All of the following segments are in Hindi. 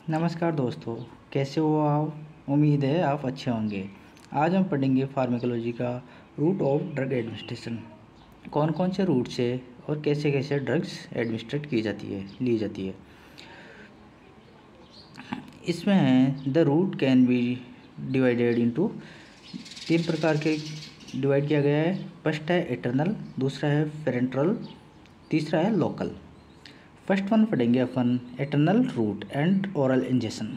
नमस्कार दोस्तों, कैसे हो आप। उम्मीद है आप अच्छे होंगे। आज हम पढ़ेंगे फार्मेकोलॉजी का रूट ऑफ ड्रग एडमिनिस्ट्रेशन। कौन कौन से रूट से और कैसे कैसे ड्रग्स एडमिनिस्ट्रेट की जाती है, ली जाती है। इसमें the root can be divided into 3 प्रकार के डिवाइड किया गया है। फर्स्ट है एटर्नल, दूसरा है पेरेंट्रल, तीसरा है लोकल। फर्स्ट वन पढ़ेंगे अपन एटर्नल रूट एंड ओरल इंजेक्शन।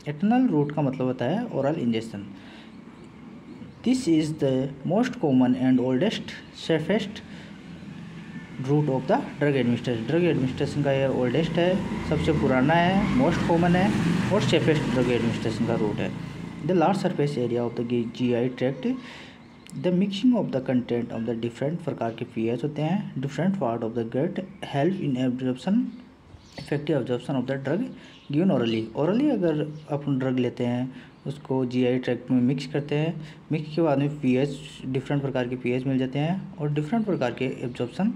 एटर्नल रूट का मतलब होता है oral injection. This is the most common and oldest safest route of the drug administration. Drug administration का ये ओल्डेस्ट है, सबसे पुराना है, मोस्ट कॉमन है और सेफेस्ट ड्रग एडमिनिस्ट्रेशन का रूट है। The large surface area of the GI tract, the mixing of the content of the different प्रकार के पीएच होते हैं। Different part of the gut help in absorption, effective absorption of the drug given orally. Orally अगर अपन ड्रग लेते हैं उसको GI ट्रैक्ट में मिक्स करते हैं, मिक्स के बाद में पीएच, डिफरेंट प्रकार के पीएच मिल जाते हैं और डिफरेंट प्रकार के एब्जॉर्प्शन,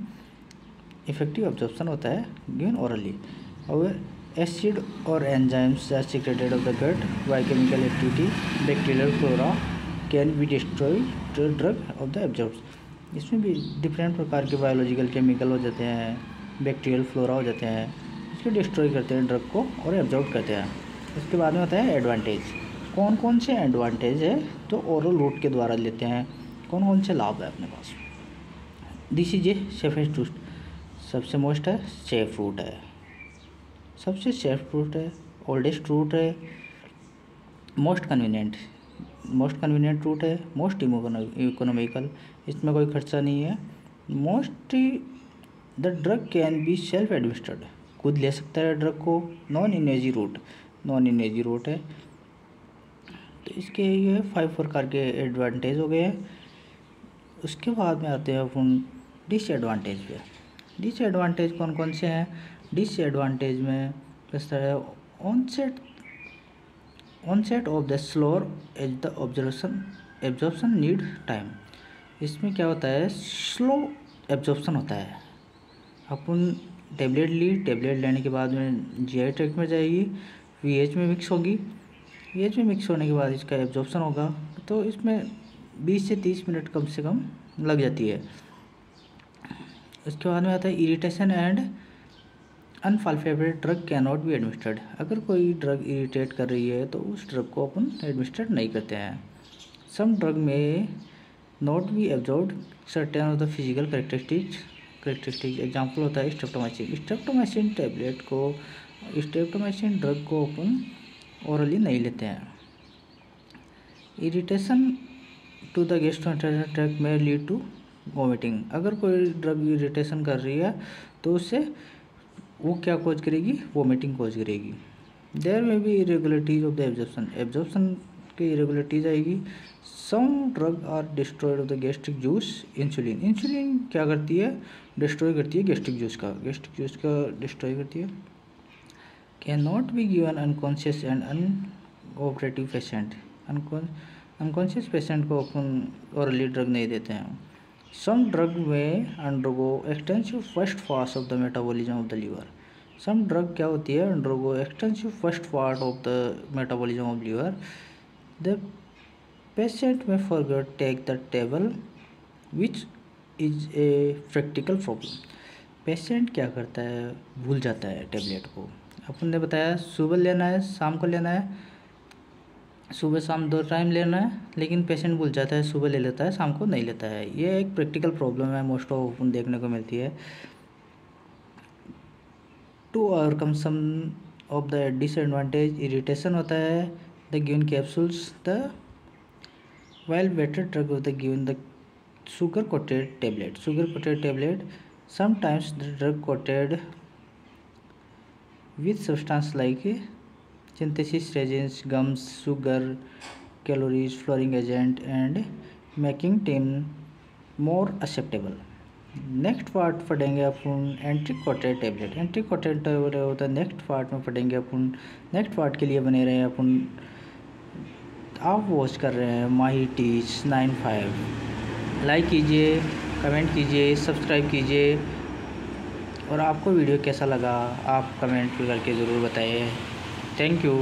इफेक्टिव एब्जॉर्प्शन होता है गिवन ओरली। और एसिड और enzymes are secreted of the gut by chemical activity, bacterial flora can be destroy the drug of the absorbs. इसमें भी डिफरेंट प्रकार के बायोलॉजिकल केमिकल हो जाते हैं, बैक्टीरियल फ्लोरा हो जाते हैं, इसको डिस्ट्रॉय करते हैं ड्रग को और एब्जॉर्ब करते हैं। इसके बाद में होता है एडवांटेज। कौन कौन से एडवांटेज है तो ओरल रूट के द्वारा लेते हैं, कौन कौन से लाभ है अपने पास। This is a safest route, सबसे मोस्ट है, सेफ रूट है, सबसे सेफ रूट है, ओल्डेस्ट रूट है, मोस्ट कन्वीनियंट रूट है, मोस्ट इकोनॉमिकल, इसमें कोई खर्चा नहीं है। Most the drug can be self administered, खुद ले सकता है ड्रग को। नॉन इन्वेजिव रूट है। तो इसके ये 5 प्रकार के एडवांटेज हो गए हैं। उसके बाद में आते हैं अपन डिसएडवांटेज पे। डिसएडवांटेज कौन कौन से हैं। डिसएडवांटेज में किस तरह onset of the slower as the absorption need time. इसमें क्या होता है, स्लो एब्जॉर्प्शन होता है। अपन टेबलेट लेने के बाद में GI ट्रैक्ट में जाएगी, VH में मिक्स होगी, VH में मिक्स होने के बाद इसका एब्जॉर्प्शन होगा, तो इसमें 20 से 30 मिनट कम से कम लग जाती है। उसके बाद में आता है irritation and unpalatable drug can not be administered. अगर कोई ड्रग इरिटेट कर रही है तो उस ड्रग को अपन एडमिनिस्ट्रेट नहीं करते हैं। सम ड्रग में not be absorbed certain of the physical characteristics. Example होता है स्ट्रेप्टोमाइसिन ड्रग को अपन ओरली नहीं लेते हैं। Irritation to the gastrointestinal tract में लीड टू वोमिटिंग। अगर कोई ड्रग इरिटेशन कर रही है तो उससे वो क्या कॉज करेगी, वोमिटिंग कॉज करेगी। देयर में भी इरेगुलरिटीज ऑफ द एब्जॉर्प्शन की इरेगुलरिटीज आएगी। Some drug are destroyed of the gastric juice. Insulin क्या करती है, डिस्ट्रॉय करती है गैस्ट्रिक जूस का डिस्ट्रॉय करती है। Can not be given unconscious and uncooperative patient. Unconscious patient को अपन ओरली ड्रग नहीं देते हैं। Some drug may undergo extensive first pass of the metabolism of the liver. Some drug क्या होती है, undergo extensive first part of the metabolism of liver. The patient may forget take the table which is a practical problem. Patient क्या करता है, भूल जाता है टेबलेट को। अपन ने बताया सुबह लेना है, शाम को लेना है, सुबह शाम 2 टाइम लेना है, लेकिन पेशेंट भूल जाता है, सुबह ले लेता है, शाम को नहीं लेता है। ये एक प्रैक्टिकल प्रॉब्लम है, मोस्ट ऑफ देखने को मिलती है। To overcome some of the disadvantage, irritation होता है the given capsules, the well better drug of the given the sugar coated tablet, sometimes the drug coated with substance like synthesis resins, gums, sugar, calories, flavoring agent and making tin more acceptable. Next part पढ़ेंगे अपन एंट्री कोटेड टेबलेट होता है। नेक्स्ट पार्ट में पढ़ेंगे अपन। नेक्स्ट पार्ट के लिए बने रहे अपन। आप वॉच कर रहे हैं माही टीच 95। लाइक कीजिए, कमेंट कीजिए, सब्सक्राइब कीजिए और आपको वीडियो कैसा लगा आप कमेंट करके ज़रूर बताइए। Thank you.